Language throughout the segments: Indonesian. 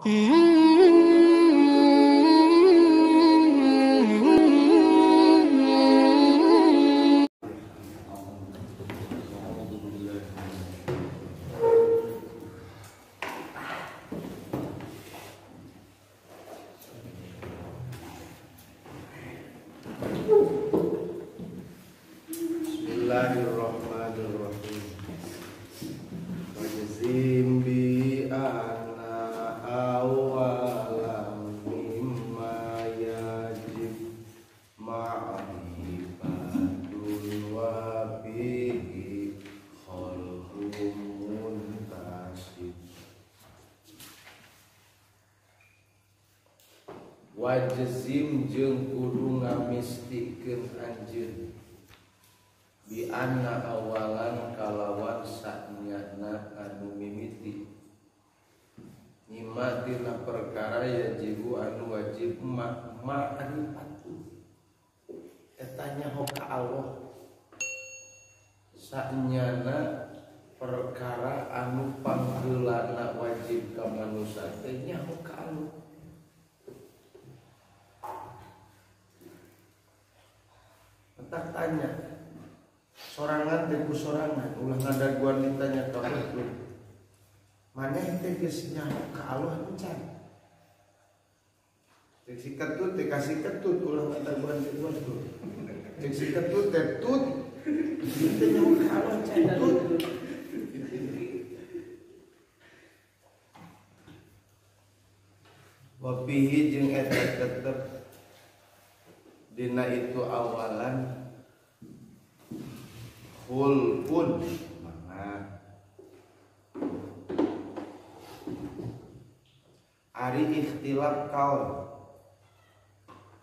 Bismillahirrahmanirrahim. Wajzim bi anna awalam mimma yajib ma'rifatul wa bihi khalqum muntasib. Wajzim jeung kudu ngamistikeun anjeun bi anna awalan kalawan saknyana anu mimiti nyimatina perkara yajibu anu wajib ma'rifatu etanya hoka Allah saknyana perkara anu panggeulana wajib ka manusia teh nya hoka Allah. Tak tanya sorangan teh ku sorangan ulah ngadaguan ditanya ka makhluk maneh teh geus nyaho ka Allah encan cek si ketut teh kasih ketut ulah ngadaguan ditanya tuh cek si ketut teh tut teh nyaho ka Allah encan tut wa bihi jeung eta tetep dina itu awalan khulqun mangga ari ikhtilaf kaul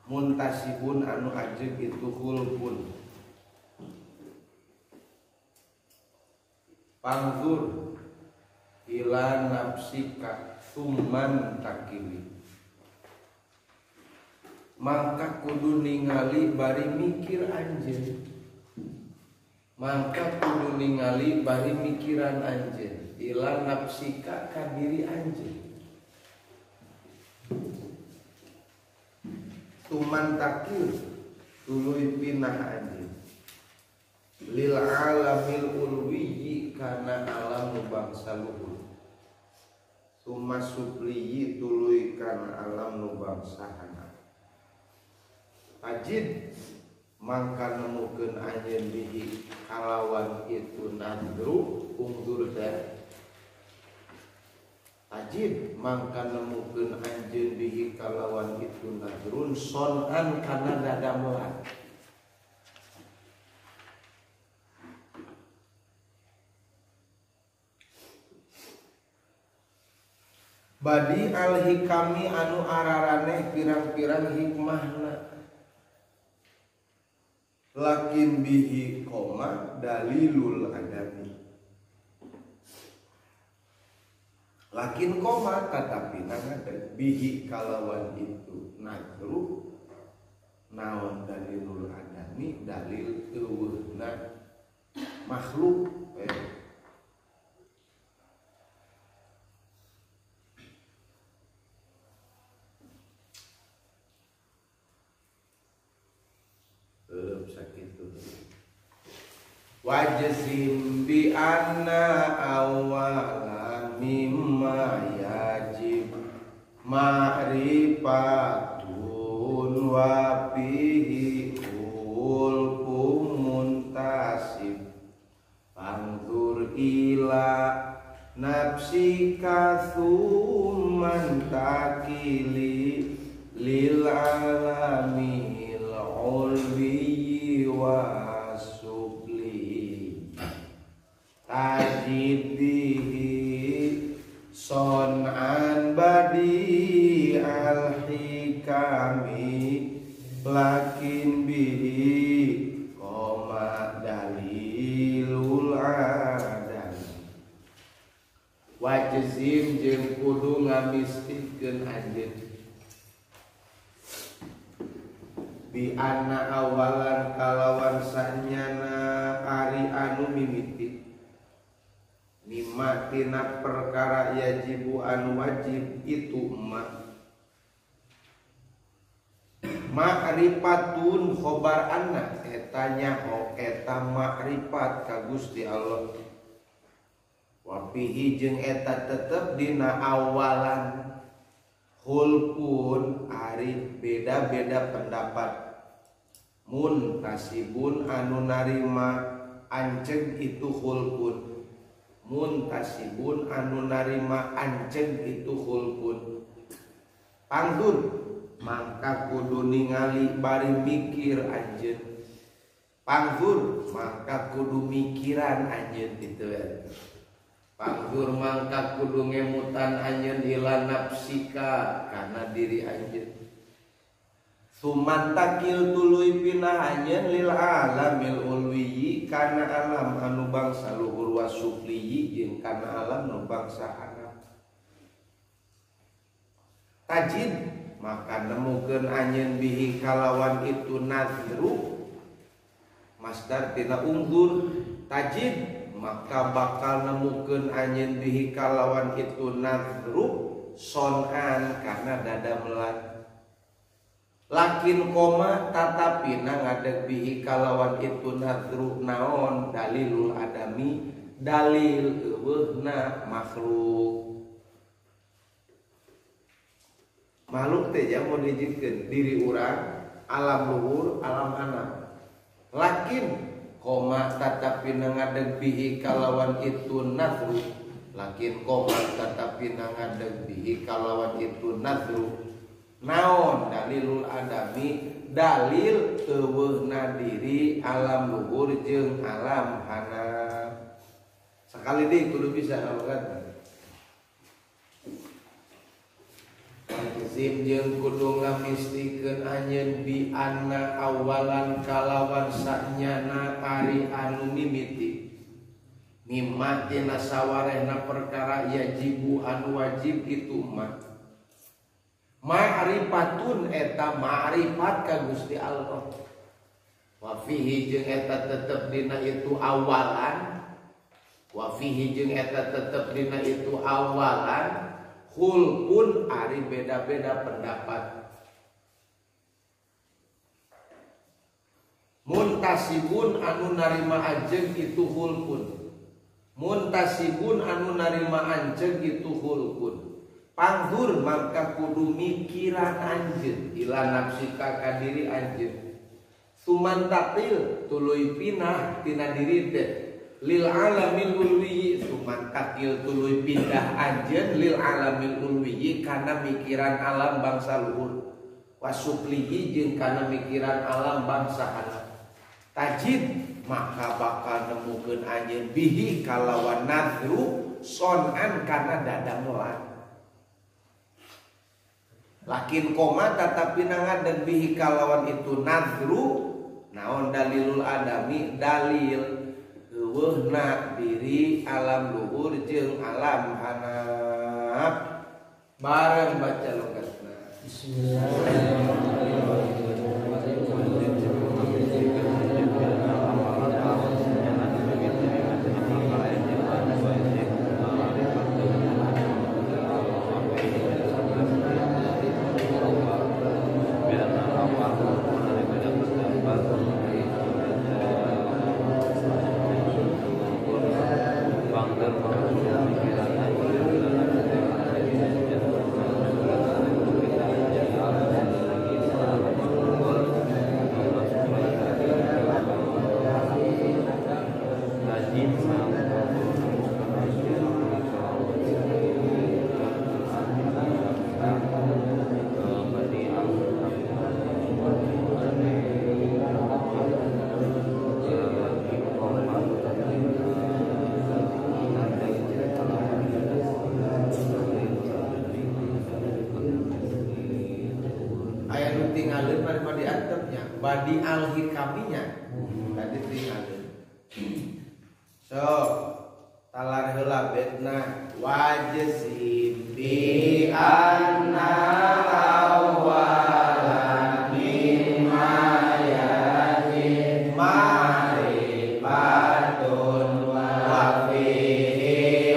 muntasibun anu ajeg itu khulqun panggur ila nafsika summan takili maka kudu ningali bari mikir anjeun maka kudu ningali bari mikiran anjeun ila nafsika ka diri anjeun tuman takir tuluy pinah anjeun lil alamil ulwiyyi kana alam bangsa luhur summa subliyi tuluy kana alam nu bangsahana ajid mangka nemukeun anjeun bihi kalawan itu nadru ungdur teh ajid mangka nemukeun anjeun bihi kalawan itu nadrun sonan kana dadamelan badi al hikami anu araraneh pirang-pirang hikmahna lakin bihi koma dalilul adami lakin koma tetapi nangade bihi kalawan itu nadru naon dalilul adami dalil eueuhna makhluk sakitu wajzim bi anna awala mimma yajib ma'rifatun wa bihi ulkum muntasib panzur ila nafsika thumman takili lil alamil ulwi wa supli tajid bihi son'an badi al hikami lakin bihi koma dalilul adam wajzim jeung kudu ngamistikeun anjeun bi anna awalan kalawan sanyana ari anu mimiti mimma tina perkara yajibu anu wajib itu ma'rifatun khobar anna eta nyaho eta ma'rifat ka Gusti Allah wa fihi jeung eta tetep dina awalan hulpun ari beda-beda pendapat muntasibun anu narima anceg itu hulpun muntasibun anu narima anceg itu hulpun pangdur maka kudu ningali bari mikir anjeun pangdur maka kudu mikiran anjeun gitu ya pangdur maka kudu ngemutan anjeun ila nafsika kana diri anjeun sumantakil tuluy pinah anjeun lil alamil ulwi kana alam anu bangsa luhur wasufli jeung kana alam nu bangsa alam tajid maka nemukeun anjeun bihi kalawan itu nazru masdar tina unggur tajid maka bakal nemukeun anjeun bihi kalawan itu nazru sonan karena dada melat lakin koma tatapina ngadeg bihi kalawan itu nazru naon dalilul adami dalil eueuhna makhluk makhluk teh mau dijikeun diri urang alam luhur alam anak lakin koma tatapi ngadeg bihi kalawan itu nazru lakin koma tatapi ngadeg bihi kalawan itu nazru naon dalilul adami dalil eueuhna diri alam luhur jeung alam hanaf sakali deui kudu bisa ngalogat Sim jeung kudu ngamistikeun anjeun bi anna awalan kalawan sanyana ari anu mimiti mimma tina sawarehna perkara yajibu anu wajib itu ma'rifatun eta ma'rifat ka Gusti Allah wa fihi jeung eta tetep dina itu awalan wa fihi jeung eta tetep dina itu awalan hulpun ari beda-beda pendapat muntasibun anu narima anjeun itu hulpun muntasibun anu narima anjeun itu hulpun pangdur maka kudu mikiran anjeun ila nafsika ka diri anjeun sumantakil tuluy pinah tina diri teh lil alamil ulwi sumantakil tuluy pindah anjeun lil alamil ulwi kana mikiran alam bangsa luhur wasuplihi jeung kana mikiran alam bangsa hanaf tajid maka bakal nemukeun anjeun bihi kalawan nadru sonan kana dada melat lakin koma tatapi ngadeg bihi kalawan itu nadru naon dalilul adami dalil eueuhna diri alam luhur jeung alam hanaf bareng baca logatna bismillahirrahmanirrahim badi al-hikaminya tadi tinggalin so talar heula betna wajib bi anna awalan mimma yajib ma'rifatun wa fihi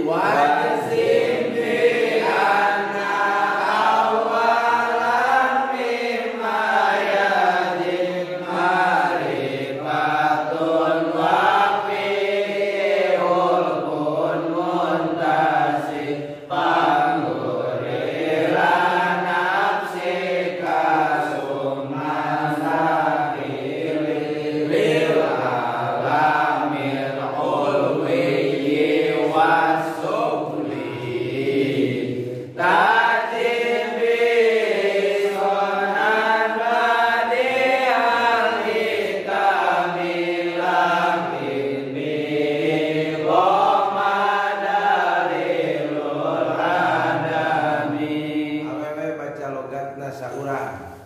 wajib bi anna awalan mimma yajib marifatun wa fi'ul kun muntasib panggurila nafsika summa sakili lil alamil ulwi wasufli tajib bisonan badi'al hikamilakin bigomadaril adami. Awewe baca logatna saurang.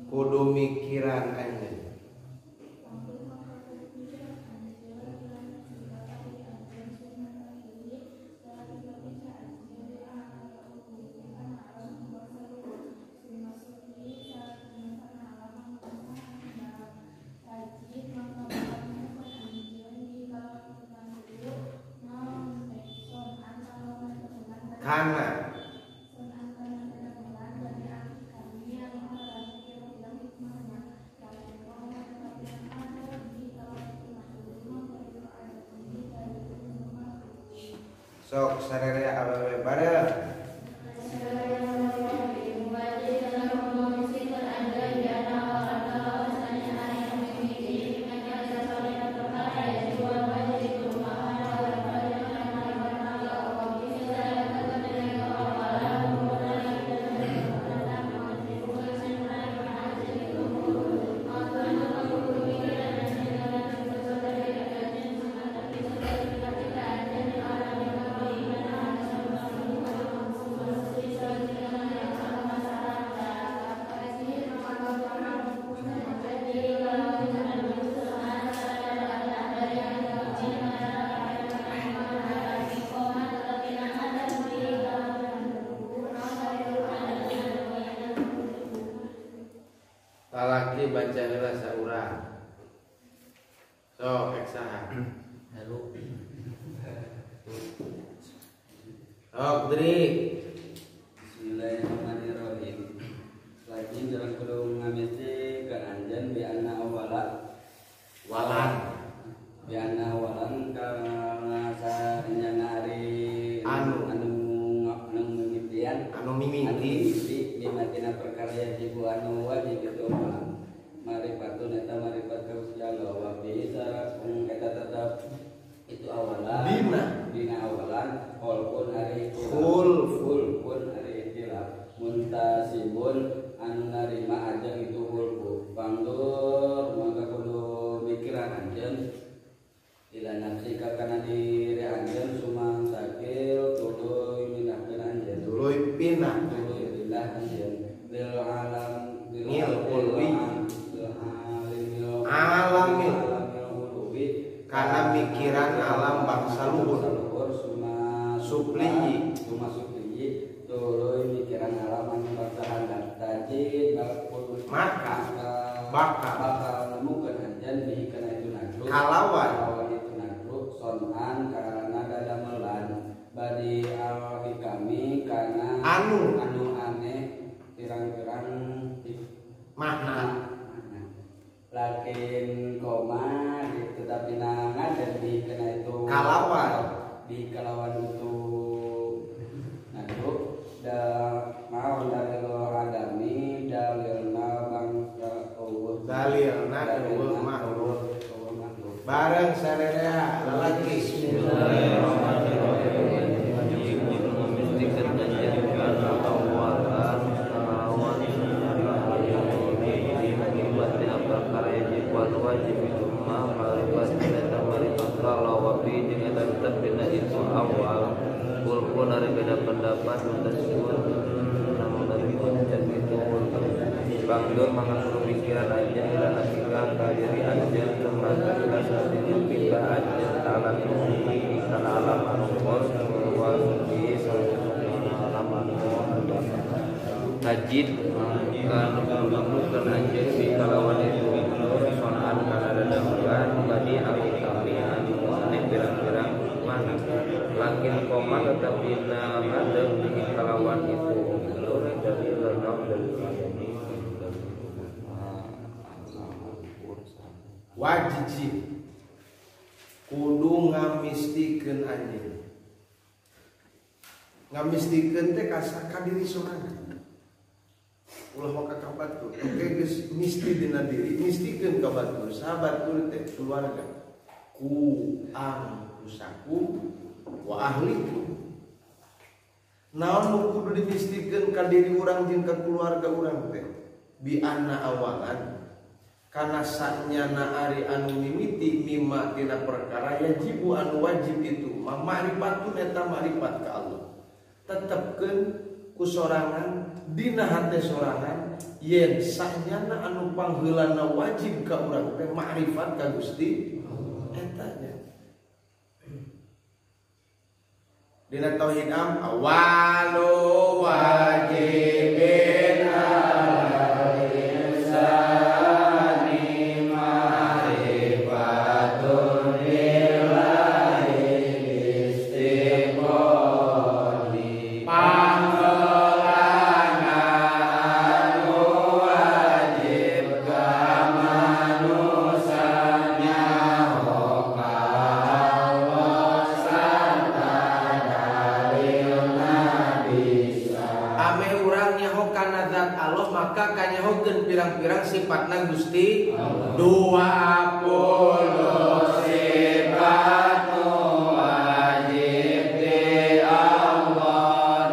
Kudu mikiran anjeun. Kana sok sarere awewe bareng. Lalaki baca heula saurang. Sok eksaha. Halo. Sok Dri. Bismillahirrahmanirrahim. Lagi jalan kudu ngamiti ka anjeun bi anna awala Walan bi anna awalan kana sarenyana ari Anu mimitian mimiti bimatina perkara yajibu anu wajib itu amalan marifatu neta marifat kausjalo wa bisa eta tetap itu awalan dina awalan walaupun hari full pun hari ikhtilaf muntasibun anu narima ajeng itu hulku pangdur maka kudu mikiran anjeun ila nafsika kana diri anjeun sumang sakil tuluy minahkeun anjeun tuluy pinah billah anjeun lil alam Nil ulwi alamil ulwi karena mikiran alam bangsa luhur supli tuluy mikiran alam anu bangsa handap tajid maka bakal nemukeun anjeun bihi kana itu nadru kalawan itu nadru sonan karana dadamelan badi al hikami kana anu aneh pirang-pirang makna lakin koma tetapi nangan dan di kena itu kalawan itu nadru da mau dalil adami dalilna bangsa Allah dalilna eueuh makhluk bareng sarerea lalaki itu awal kulpun dari beda pendapat sahabat mutasibun namun dan itu bangdur mengandung pikiran aja ila nafika ka diri aja kemana ila sadina pindah aja ta'ala nuhi kana alam anumur wa suci alam anumur tajid menemukan aja di kalawan itu soal kana dadamulan badi awi kami anu saneh pirang-pirang mana lakin koma tetapi nama di kalawan itu lore dari lenok dan wajib kudu ngamistikeun anjeun. Ngamistikeun teh ka diri sorangan. Ulah maka ka batur. Oke geus misti dina diri, mistikeun ka batur. Sahabat kudu teh keluarga. Ku anfusakum wa ahlikum. Naon nu kudu dimistikeun ka diri urang jeung ka keluarga urang teh? Bi anna awalan karena sanyana ari anu mimiti mimma tina perkara yajibu anu wajib itu ma'rifatun eta ma'rifat ka Allah tetepkeun ku sorangan dina hate sorangan yen sanyana anu pangheulana wajib ka urang teh ma'rifat ka Gusti eta nya dina tauhid awalu wajibin pirang-pirang sifatna Gusti 20 sifat wajib di Allah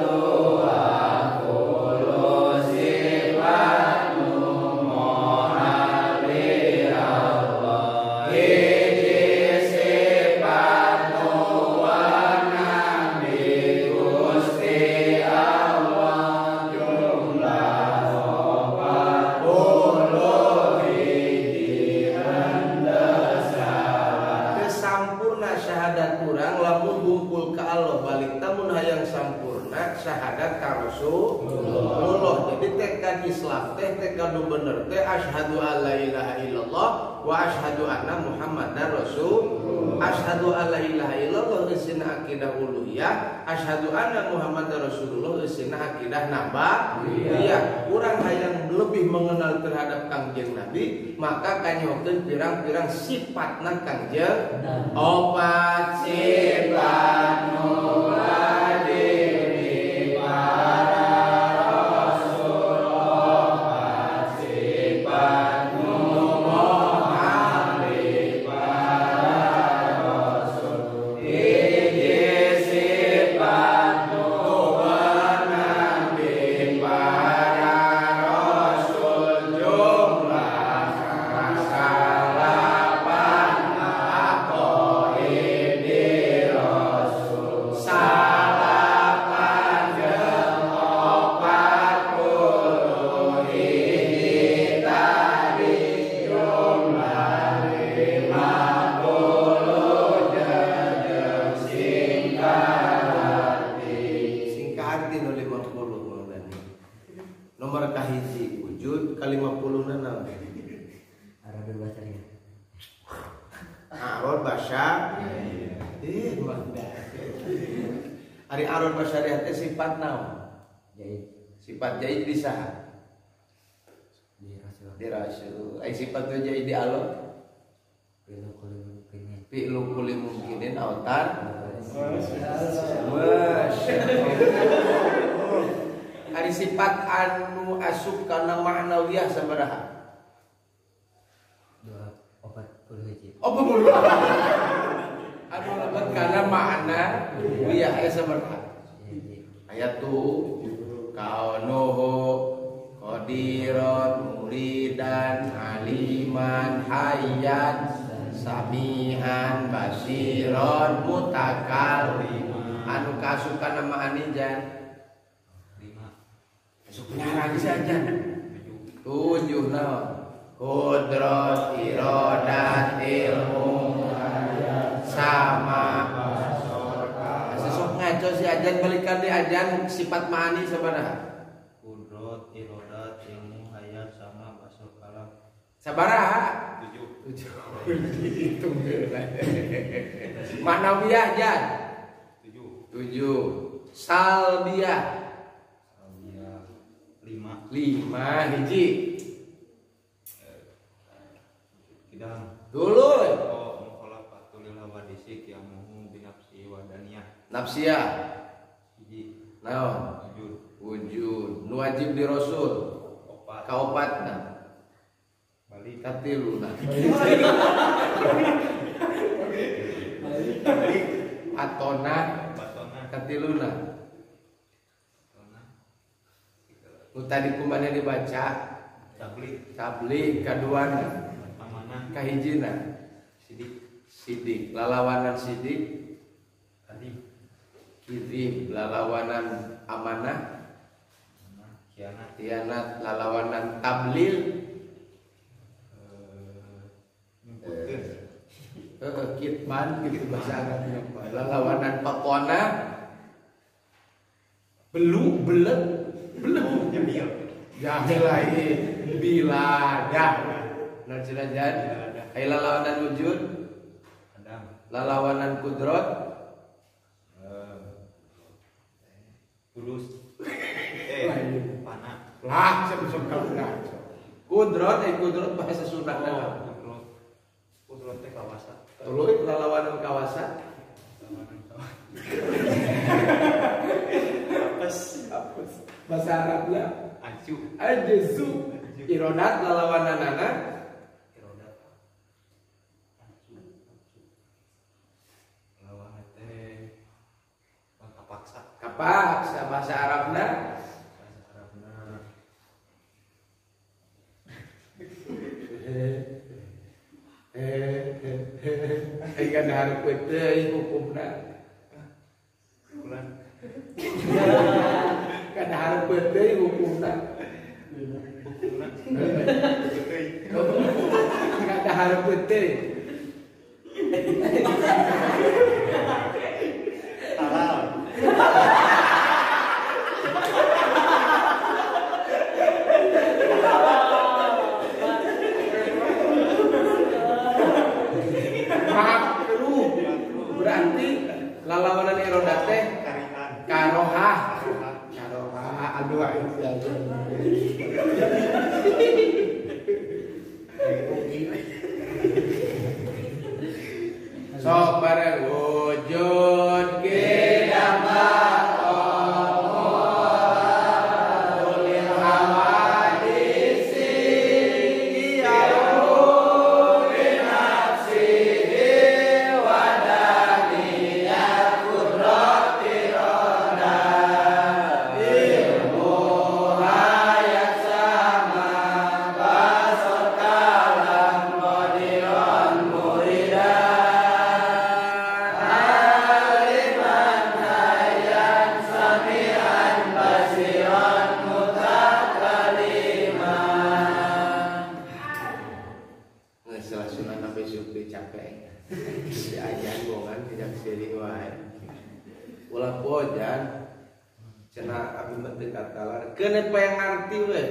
20 sifat mohon di Allah hiji sifat nuwun Nabi Gusti Allah jumlah syahadat ka Rasulullah. Jadi tekad Islam teh tekad nu bener teh asyhadu alla ilaha illallah wa asyhadu anna muhammadar rasul. Asyhadu alla ilaha illallah isina akidah uluhiyah, asyhadu anna muhammadar rasulullah isina akidah nabawiyyah. Urang hayang lebih mengenal terhadap Kangjeng Nabi, maka kanyokeun pirang-pirang sifatna Kangjeng. Opat sifat nu nomor kahiji wujud ka 50 na naon Arabul Basyariah. Arabul Basyariah. Ari Arabul Basyariah teh sifat naon? Jaid. Sifat jaid di saha? Di Rasul. Ai sifat tu jaid di Allah. Fi'lu kulli mungkinin autar. Ari sifat anu asup kana ma'nawiyah sabaraha? 41. Anu lebet kana makna wiyah aya sabaraha? Ayat tu kaunuhu qadiran muridan aliman hayyan samihan basiron mutakallim anu kasukan nama anijan Ngarang saja. 7 naon? Qudrat iradat ilmu sama sok ngaco si ajan balikan di ajan sifat ma'ani sabaraha? Qudrat iradat ilmu hayat sama basal kalam Sabaraha? 7. Hitung Ma'nawiyah jan 7. Salbiyah 5 hiji Kidang dulu mukhalafatu lil hawadisi qiyamuhu bi nafsi wa daniyah nafsiyah hiji naon wujud nu wajib di rasul opat kaopatna balik katiluna atona katiluna nu tadi kumaha dibaca tablik kaduana amanah kahijina sidik lalawanan sidik kirim lalawanan amanah khianat lalawanan tablil kitman gitu bahasa Arabnya lalawanan pakona belum jahil lain biladah najrajan ai lalawanan wujud lalawanan kudrat kudus panah lah sebesar kudrat kudrat bahasa Sunda kudrat teh kawasan tuluy lalawanan kawasan apes bahasa Arabnya ajuzu irodat lalawananana kapaksa bahasa Arabna kan harus betul hukumna kan harus betul hukumna kan harus betul halal berarti lalawanan irodat teh karoha aduh sok bareng wujud kiamat ulah bojan cenah abdi meuteun katalar keun poe ngarti we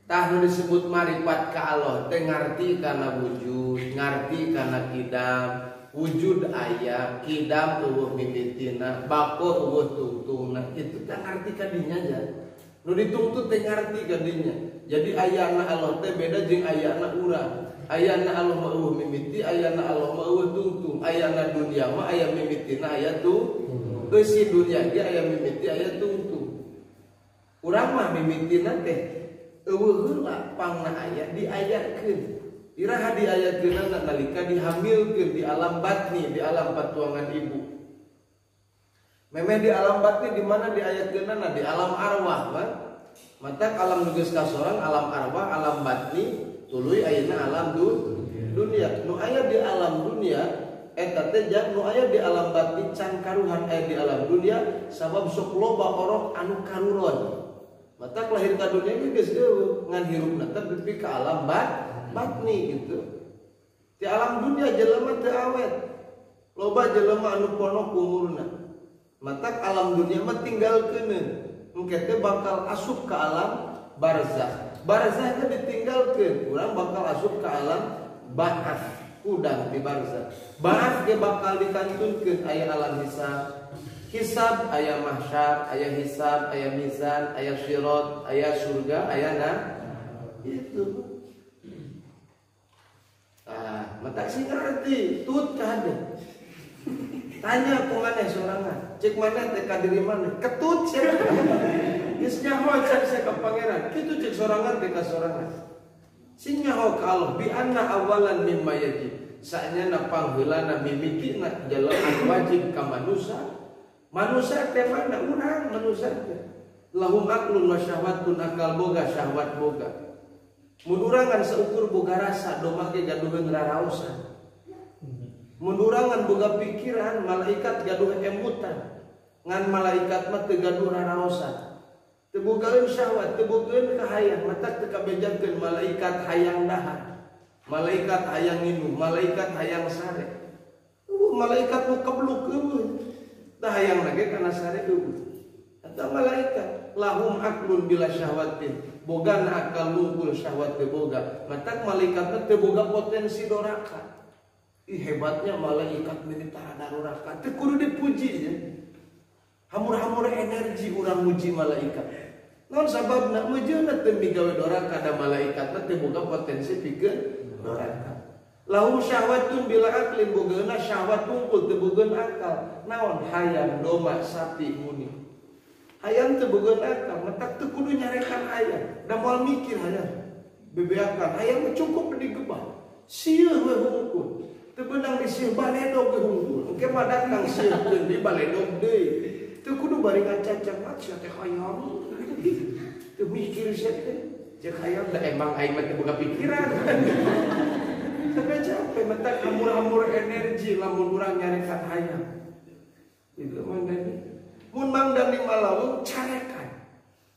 tah nu disebut marifat ka Allah teh ngarti kana wujud ngarti kana kidam wujud aya kidam eueuh mimitina bako eueuh tungtungna itu teh ngarti ka dinya aja nu ditungtut teh ngarti ka dinya jadi ayana Allah teh beda jeung ayana urang ayana Allah mah eueuh mimiti ayana Allah mah eueuh tungtung ayana dunia mah aya mimitina aya si dunia dia aya mimiti aya tungtung urang mah mimitina teh eueuh heula pangna aya diayakeun iraha diayakeunna nalika dihamilkeun di alam batni di alam patuangan ibu memeh di alam batni di mana diayakeunna di alam arwah kan mata alam nu geus kasorang alam arwah alam batni tuluy ayeuna alam dunia nu aya di alam dunia eta teh nu aya di alam batin can karuhan aya di alam dunia sabab sok loba orok anu karuron Mata lahir ka dunia ge geus eueuh ngan hirupna teh nepi ka alam batni gitu. Di alam dunia jelema teu awet. Loba jelema anu ponok umurna. Mata alam dunia mah tinggalkeun. Engke teh bakal asup ka alam barzakh. Barzakh teh ditinggalkeun, urang bakal asup ka alam ba'ats. Udang di barzakh. Ba'ats ge bakal dikantunkeun aya alam hisab, aya mahsyar, aya hisab, aya mizan, aya sirat, aya surga, aya itu. Mata sing ngarti tut kade. Tanya ku maneh sorangan, cek maneh teh ka diri maneh, ketut sia. Geus nyaho can sia ka pangeran, kitu cek sorangan teh ka sorangan. Sing nyaho ka Allah bi anna awalan mimma yajib. Saenyana pangheulana mimikina jalema wajib ka manusia. Manusia teh mana urang manusia teh. Lahum aqlun wa syahwatun akal boga syahwat boga. Mun urang kan seukur boga rasa domah ge gaduheun raraosan. Mun urang kan boga pikiran malaikat gaduh emutan. Ngan malaikat mah teu gaduh raraosan. Teu bogaeun syahwat, teu bogaeun kahayang, mata teu kabejakeun malaikat hayang dahar. Malaikat hayang minum, malaikat hayang sare. Malaikat nu kebluk eueuh. Tah hayang lagi kana sare eueuh. Eta malaikat lahum aqlun bila syahwatin. Boga akal lungkul syahwat teu boga. Matak malaikat teu boga potensi doraka. Ih hebatnya malaikat minta doraka. Teu kudu dipuji ya. Hamur-hamur energi urang muji malaikat. Naon sababna mujeunna teu migawe doraka da malaikat teu boga potensi pikeun doraka. Lahum syahwatun bila aklin bogeuna syahwat tungkul teu bogeun akal. Naon hayang domba sapi muni. Hayang teu bogeun akal, matak teu kudu nyarekan hayang. Da moal mikir hayang. Bebeakan hayang cukup digebah. Sieun we hungkul. Teu beunang di sieun baledog we hungkul. Engke mah datang sieun teu di baledog deui. Teu kudu bari ngacacang mat sia teh hayang. Teu mikir sia teh. Cek hayang da emang aing mah teu boga pikiran. Sampai capek mentak hamur-hamur energi lamun urang nyarekan hayang. Itu mangdani. Mun mangdani malaung carekan.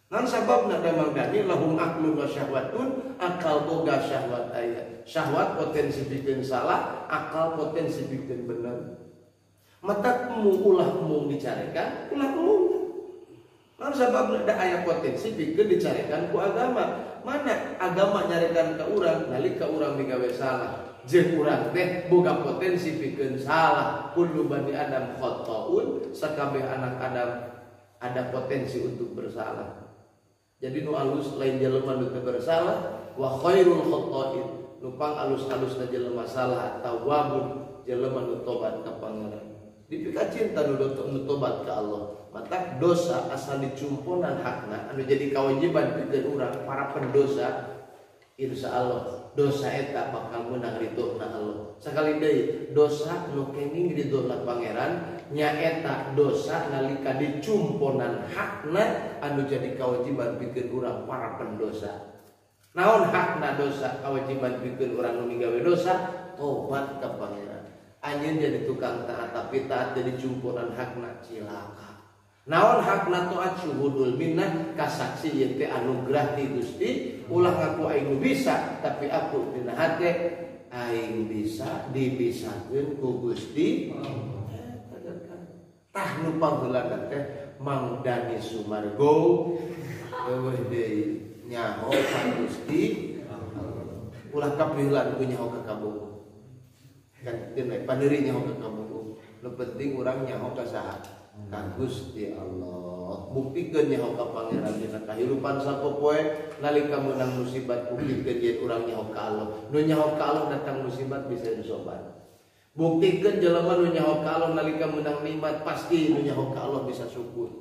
Naon sababna da mangdani lahum aqlun wa syahwatun, akal boga syahwat aya. Syahwat potensi bikin salah, akal potensi bikin bener. Mentak ulah mung dicarekan, ulah mung. Naon sababna da aya potensi bikin dicarekan ku agama. Mana agama nyarekan ka urang nalika urang migawe salah. Jeung urang teh boga potensi pikeun salah. Kullu bani Adam khata'un, sakabeh anak Adam ada potensi untuk bersalah. Jadi nu alus lain jelema nu teu bersalah, wa khairul khata'in. Nu pang alus-alusna jelema salah tawwabun, jelema nu tobat ka Pangeran. Dipika cinta nu tobat ka Allah. Mata dosa asal dicumpunan hakna anu jadi kewajiban pikeun urang para pendosa. Insyaallah dosa eta bakal meunang ridona Allah. Sakali deui dosa nu kenging ridona Pangeran nyaeta dosa nalika dicumponan hakna anu jadi kewajiban pikeun urang para pendosa. Naon hakna dosa kewajiban pikeun urang nu migawe dosa? Tobat ka Pangeran. Anjeun jadi tukang taat tapi taat jadi cumponan hakna cilaka. Naon hakna taat syuhudul minnah kasaksi ieu teh anugerah ti Gusti. Ulah ngaku aing bisa tapi aku dina hate aing bisa dibisakeun ku Gusti. Tah nu pangheulana teh Mangdani Sumargo eueuh deui nyaho ka Gusti. Ulah kapiheulan ku nyaho ka kabung. Kan teu paneureun nyaho ka kabung. Nu penting urang nyaho ka saha? Ka Gusti Allah. Buktikeun nyaho ka Pangeran dina kahirupan sapopoe nalika meunang musibat buktikeun yen urang nyaho ka Allah. Nu nyaho ka Allah datang musibat bisa disobat. Buktikeun jelema nu nyaho ka Allah nalika meunang nikmat pasti nu nyaho ka Allah bisa syukur.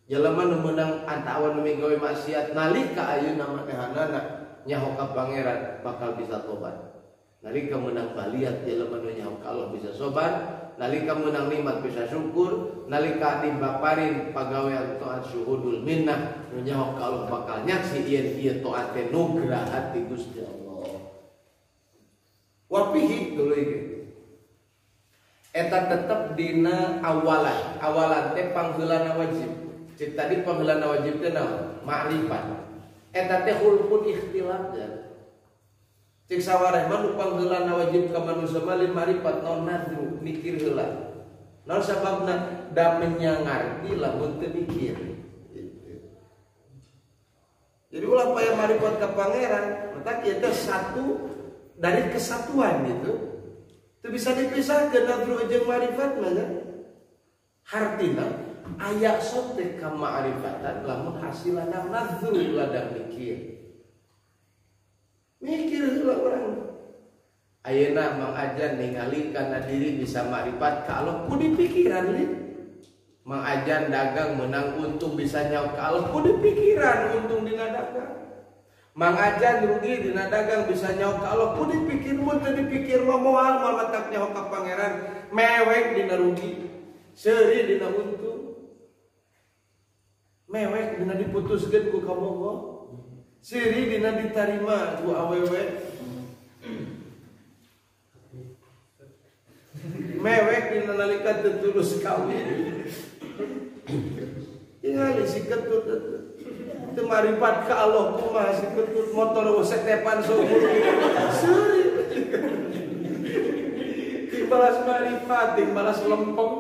Jelema nu meunang antawa nu migawe maksiat nalika ayeuna manehanana nyaho ka Pangeran bakal bisa tobat. Nalika meunang baliat jelema nu nyaho ka Allah bisa sobat. Nalika menang nikmat bisa syukur, nalika dimbaparin pagawean taat syuhudul minnah nu nyaho ka Allah bakal nyaksi ieu taat teh nugrah hati Gusti Allah. Wa fihi tuluy ge. Eta tetep dina awalan teh pangheulana wajib. Cik tadi panggilan wajib teh naon? Ma'rifat. Eta teh hulpun ikhtilaf ya. Cik sawareh mah nu panggilan wajib ka manusia mah lin ma'rifat naon nadru mikir heula. Naon sababna da menyangarti lamun teu mikir. Jadi ulah paya ma'rifat ka pangeran, maka kieu teh satu dari kesatuan gitu. Teu bisa dipisahkeun nadru jeung ma'rifat mah ya. Hartina aya sote ka ma'rifatan lamun hasilana nadru ladang mikir. Mikir heula urang. Ayeuna Mang Ajan ningali kana diri bisa ma'rifat ka Allah ku di pikiran nih. Mang Ajan dagang menang untung bisa nyawa ka Allah ku di pikiran untung dina dagang. Mang Ajan rugi dina dagang bisa nyawa ka Allah ku dipikir mun teu dipikir mah moal mamatak nyawa ka pangeran mewek dina rugi. Seuri dina untung. Mewek dina diputuskeun ku kamogo. Seuri dina ditarima ku awewe. Mewek dina nalika teu tulus kawin. Tingali si ketut teu marifat ka Allah kumaha si ketut motor setepan seumur seuri. Balas marifat, balas lempeng.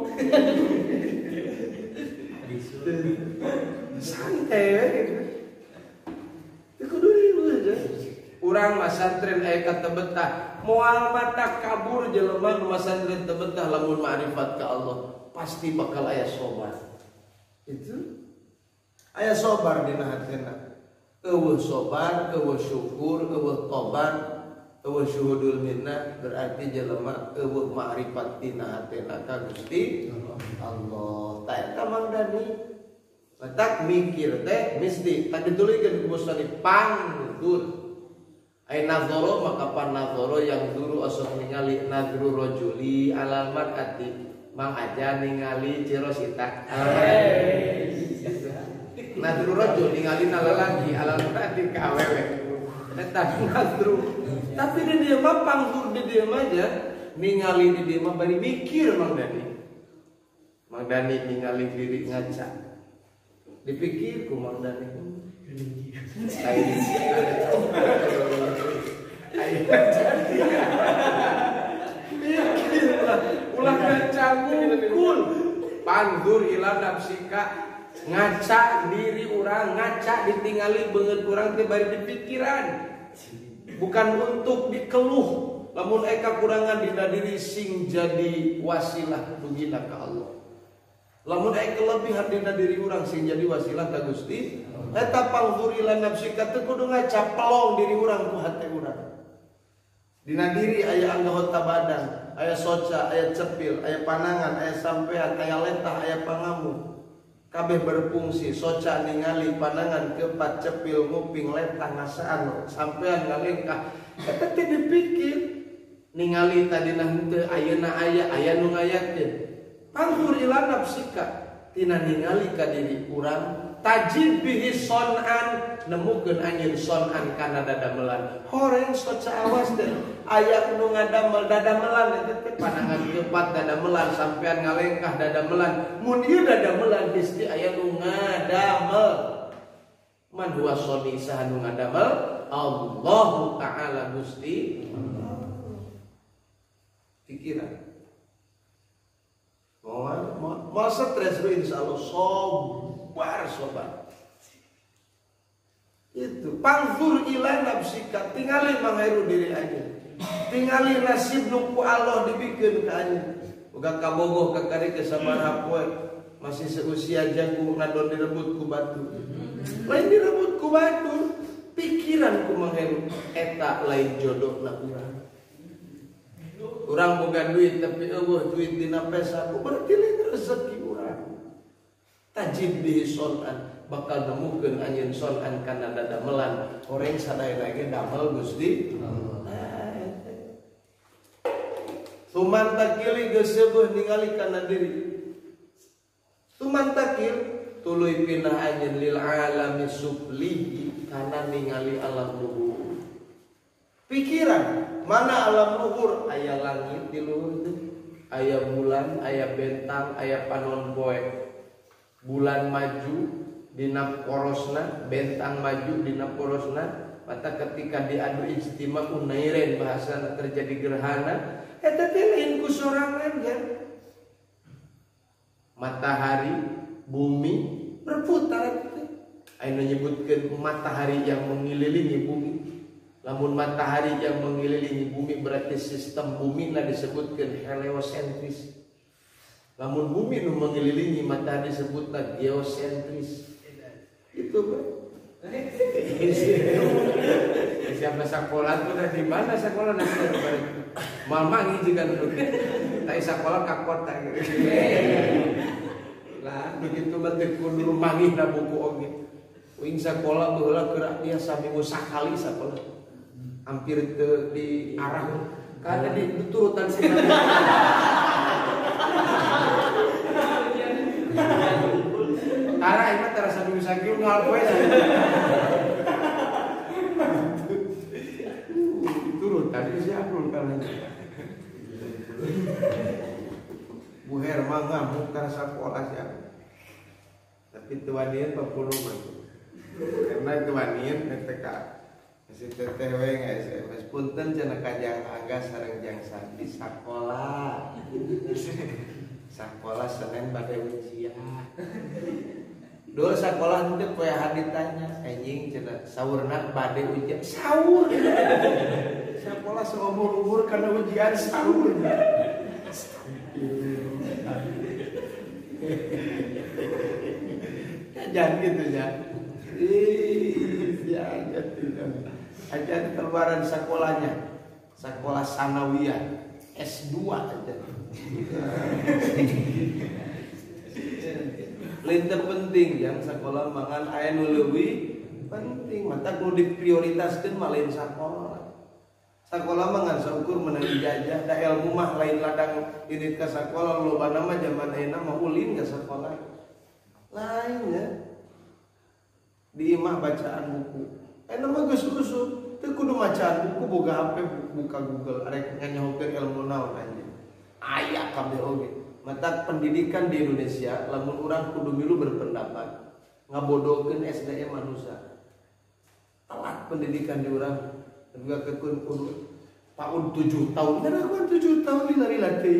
Santai gitu. Kudu dieu aja. Urang mah santren aya kata betah, moal mata kabur jelema nu santren teu betah lamun ma'rifat ka Allah, pasti bakal aya sobar. Itu aya sobar dina hatena. Eueuh sobar, eueuh syukur, eueuh tobat, eueuh syuhudul minnah berarti jelema eueuh ma'rifat dina hatena ka Gusti Allah. Ta eta mangdani. Matak mikir teh mesti tak ditulikeun ku musannif pangdur. Ai nazoro maka pan nazoro yang dulu osok ningali nadru rajuli alal mar'ati. Mang Ajan ningali ciros ita. Nadru rajul ningali nalalaki alal mar'ati ka awewe. Eta nadru. Tapi di dieu mah pangdur di dieu mah aja ningali di dieu mah bari mikir Mang Dani. Mang Dani ningali diri ngaca. Dipikir ku Mang Dani. Ulah ngaca ngungkul pandur ila nafsika ngaca diri urang ngaca ditingali beungeut urang teh bari dipikiran bukan untuk dikeluh lamun eka kurangan dina diri sing jadi wasilah dugina ka Allah lamun aya kelebihan dina diri urang sing jadi wasilah ka Gusti eta pandur ila nafsika teu kudu ngaca pelong diri urang ku hate urang. Dina diri aya anggota badan, aya soca, aya cepil, aya panangan, aya sampean, aya letah, aya pangamu. Kabeh berfungsi, soca ningali panangan kepat cepil nguping letah ngasaan sampean ngalengkah. Eta teh dipikir ningali tadina henteu ayeuna aya nu ngayakeun. Panghur ila nafsika tina ningali ka diri urang tajib bihi sonan nemukeun anjeun sonan kana dadamelan horeng soca awas teh aya nu ngadamel dadamelan eta teh panangan kepat dadamelan sampean ngalengkah dadamelan mun ieu dadamelan pasti aya nu ngadamel man huwa soni saha nu ngadamel Allahu taala Gusti pikiran mau stres lu insyaallah sobar itu pangzur ila nafsika tingali mangheru diri aja tingali nasib nu ku Allah dibikeun ka anjeun boga kabogoh ka kari ke sabaraha poe masih seusia jagung ngadon direbut ku batu lain direbut ku batu pikiran ku mangheru eta lain jodohna urang boga duit tapi eueuh duit dina pesa ku berarti lain rezeki urang tajib bihi sonan bakal nemukeun anjeun sonan kana dadamelan horeng sadaya ge damel Gusti Tumantakil geus seueuh ningali kana diri tumantakil tuluy pindah anjeun lil alami sublihi kana ningali alam luhur pikiran mana alam luhur aya langit di luhur teh aya bulan aya bentang aya panon poe bulan maju dina porosna, bentang maju dina porosna, mata ketika diadu ijtima unairen bahasana terjadi gerhana, eta teh lain ku sorangan ya. Matahari, bumi berputar. Ayeuna nyebutkeun matahari yang mengelilingi bumi. Lamun matahari yang mengelilingi bumi berarti sistem bumi na disebutkeun heliosentris. Lamun bumi nu mengelilingi matahari disebutna geosentris. Itu Bro. Siapa sekolah tuh di mana sekolah nanti? Mama ngiji kan dulu. Tai sekolah ka kota gitu. Lah begitu mah kudu mangihna buku oge. Uing sekolah baheula gerak dia saminggu sakali sekolah. Hampir teu diarah. Kada di turutan sih. Arah itu terasa dulu sakit ngal poe. Turun tadi siapa kan? Bu Herma ngamuk karena sekolah siapa? Tapi tuanian papuluman. Karena tuanian TK masih TTW nggak SMS punten cenah kajang angga sareng jang di sekolah. Sekolah Senin bade ujian. Dulu sekolah itu poe ditanya, anjing cenah saurna bade ujian. Saur. Sekolah seumur-umur karena ujian saur. Jangan gitu ya. Ya tidak. Aja keluaran sekolahnya. Sekolah sanawiyah S2 aja. Lain penting yang sekolah mangan aya nu leuwih penting mata kudu diprioritaskeun mah lain sekolah. Sekolah mah ngan saukur meunang ijazah da ilmu mah lain ladang ini ka sekolah lobana mah zaman ayeuna mah ulin ka sekolah. Lain ya. Di imah bacaan buku. Ayeuna mah geus usum, teu kudu macaan buku boga HP buka Google arek nganyahokeun ilmu naon anjeun. Aya kabeh oge. Mata pendidikan di Indonesia lamun urang kudu milu berpendapat ngabodohkeun SDM manusia. Telat pendidikan di urang juga kekun kudu PAUD 7 tahun. Kenapa 7 tahun lila-lila teh?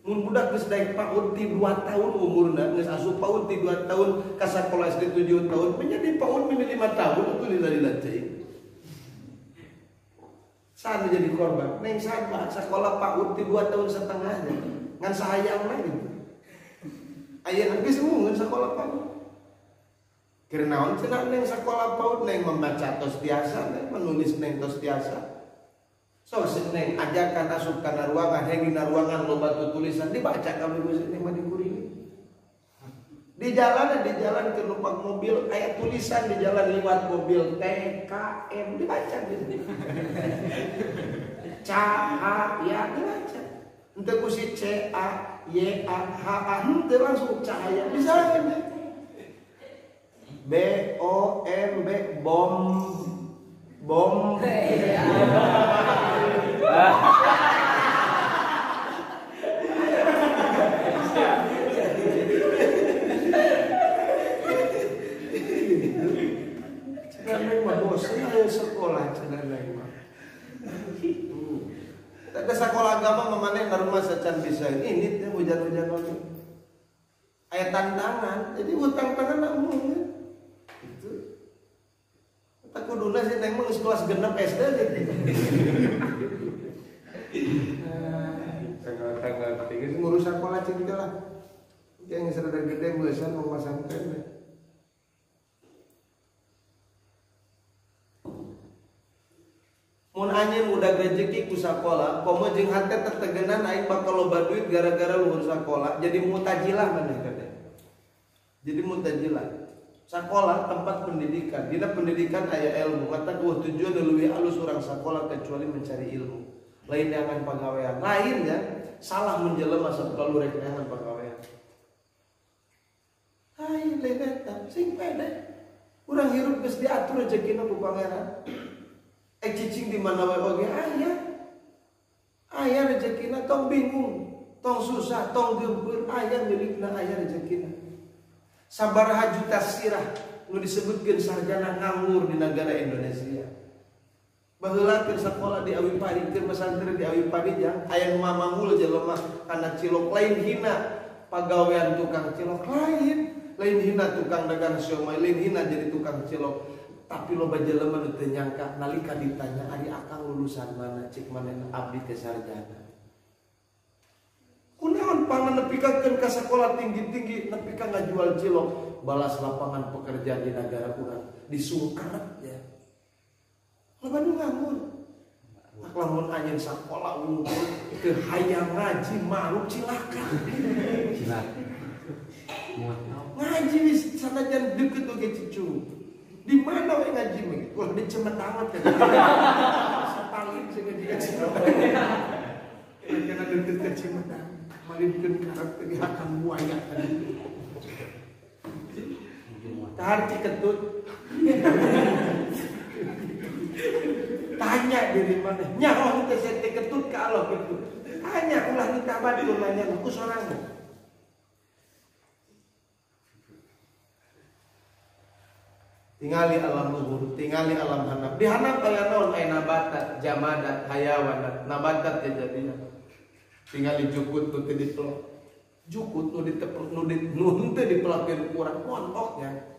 Mun budak geus daek PAUD ti 2 tahun umurna, geus asup PAUD ti 2 tahun ka sakola SD 7 tahun, menjadi PAUD mini 5 tahun atuh lila-lila teh. Saan jadi korban? Neng sabar sekolah PAUD ti 2 tahun setengah aja. Ngan sayang lah gitu. Ayeuna geus mung sekolah PAUD. Keur naon cenah neng sekolah PAUD neng membaca tos tiasa, neng menulis neng tos tiasa. So neng ajakan asup kana ruangan, heng dina ruangan loba tulisan dibaca kabeh geus neng mah dikuring. Di jalan ke numpak mobil aya tulisan di jalan liwat mobil TKM dibaca gitu. Cahaya dibaca. Untuk kusi CAYAHA itu langsung cahaya misalnya BOMB bom cenah mah bosan aya sekolah cenah mah. Ada sekolah agama memaneh rumah sacan bisa ini teh hujan-hujan lagi. Aya tantangan, jadi utang tangan nak umum. Itu. Tak kuduna sih neng mah kelas genep SD gitu. Tanggal tinggi ngurus sekolah cing lah. Yang serada gede beusan mau pesantren. Mun anjeun udah rezeki ku sakola, komo jeung hate tetegenan aing bakal loba duit gara-gara luhur sakola, jadi mutajilah maneh kadang. Jadi mutajilah. Sakola tempat pendidikan, dina pendidikan aya ilmu, mata dua tujuan leuwih alus urang sakola kecuali mencari ilmu. Lain dengan pagawean. Lain ya, salah menjelema saperlu rek dengan pagawean. Hai ledet sing pede. Urang hirup geus diatur rezekina ku pangeran. Cicing di mana wae oge aya rezekina tong bingung, tong susah, tong geumpeur aya milikna aya rezekina. Sabaraha juta sirah nu disebutkeun sarjana nganggur di negara Indonesia. Baheula keur sakola di Awi Padi, keur pesantren di Awi Padi jang aya nu mamangul jelema kana cilok lain hina pagawean tukang cilok lain hina tukang dagang siomay, lain hina jadi tukang cilok. Tapi loba jelema nu teu nyangka nalika ditanya ari akang lulusan mana cik manehna abdi teh sarjana. Kunaon panganepikeun ka sakola tinggi-tinggi nepi ka ngajual cilok, balas lapangan pekerjaan di negara urang disungkeret ya. Loba nu nganggur. Lamun anjeun sakola unggul teu hayang ngaji maruk cilaka. Cilaka. Ngaji wis sanajan deukeut oge cicung. Di mana we ngaji mah? Ulah di Cemetangan kan. Sapalin sing ngaji ka Cemetangan. Kana deukeut ka Cemetangan. Malikeun karakter di hakam buaya tadi. Tahar Ciketut. Tanya diri mana? Nyaho teh saya Ciketut ka Allah ketut. Tanya ulah kita batur nanya ku sorangan. Tingali alam luhur, tingali alam hanap. Di hanap aya naon? Aya nabatat, jamadat, hayawanat, nabatat jadinya. Tingali jukut nu teu dipelok. Jukut nu ditepel nu teu dipelakeun urang montoknya.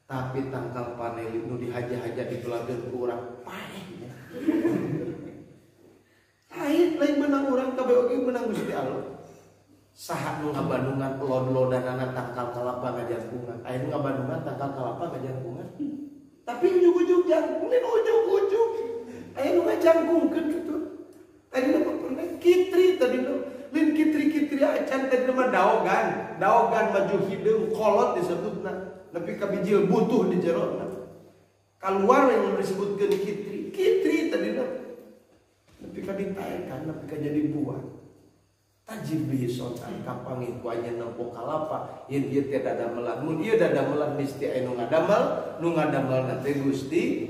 Tapi tangkal paneli nu dihaja-haja dipelakeun urang paehnya. Lain menang urang kabeh oge menang Gusti Allah. Saha nu ngabandungan lod-lodanana tangkal kalapa ngajangkungan. Aya nu ngabandungan tangkal kalapa ngajangkungan. Tapi ujug-ujug jangkung, lain ujug-ujug. Aya nu ngajangkungkeun kitu. Tadi nama pernah kitri tadi nama lain kitri acan tadi nama daogan maju hideung kolot disebutna nepi ka bijil butuh di jerona. Keluar yang disebutkeun kitri tadi nama nepi ka ditaekan nepi ka jadi buah. Tajib bihi sotan kapangi ku anya nempo kalapa yen ieu teh dadamelan mun ieu dadamelan mesti aya nu ngadamelna teh Gusti.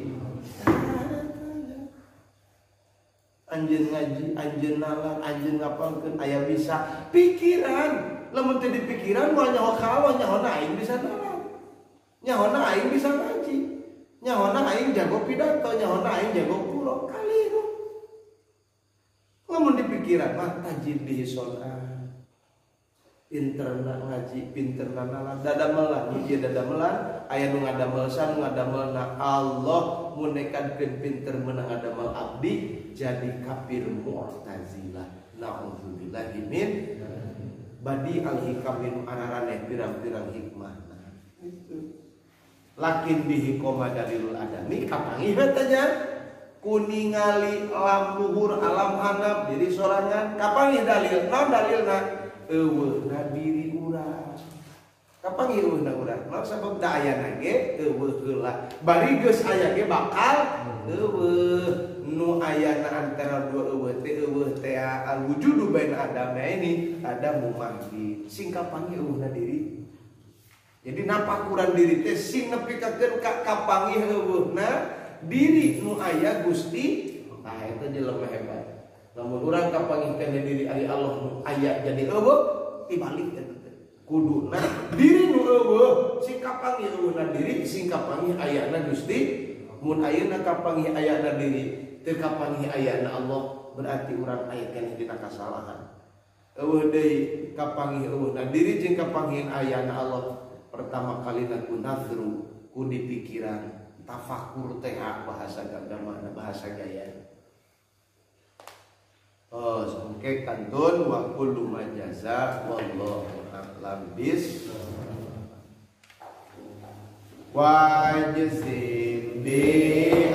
Anjeun ngaji, anjeun nalar, anjeun ngapalkeun aya bisa pikiran. Lamun teu dipikiran moal nyaho kawa nyahona aing bisa nalar. Nyahona aing bisa ngaji. Nyahona aing jago pidato, nyahona aing jago puro kaliru. Lamun dipikiran mah tajid bihi sholat. Pinterna ngaji, pinterna nalar, dadamelan, ieu dadamelan aya nu ngadamelsan, ngadamelna Allah mun nekadkeun pinter meunang ngadamel abdi jadi kafir Mu'tazilah. Nauzubillahi min badi al-hikam min anarane pirang-pirang hikmah. Itu. Lakin bihi qoma dalilul adami kapangi tanya kuningali alam luhur alam hanap diri sorangan kapangi dalil naon dalilna eueuhna diri urang. Kapangi eueuhna urang? Naon sabab da ayana ge eueuh heula. Bari geus aya ge bakal eueuh. Nu ayana antara dua eueuh teh al-wujudu baina adamna ini Adamu mahdi. Sing kapangi eueuhna diri. Jadi napakuran diri teh sing nepikeun ka kapangi eueuhna diri nu aya Gusti. Nah eta jelema hebat. Lamun urang kapangihkeun diri ari Allah nu aya jadi eueuh tibalik eta teh. Kuduna diri nu eueuh sing kapangi eueuhna diri sing kapangi ayana Gusti. Mun ayeuna kapangi ayana diri teu kapangi ayana Allah berarti urang aya keneh dina kasalahan. Eueuh deui kapangi eueuhna diri jeung kapangian ayana Allah pertama kalina ku nazru ku dipikiran tafakur teh bahasa agama bahasa gaya. Oh, sangke kantun wa kullu majaza wallahu a'lam bis wa jazim bi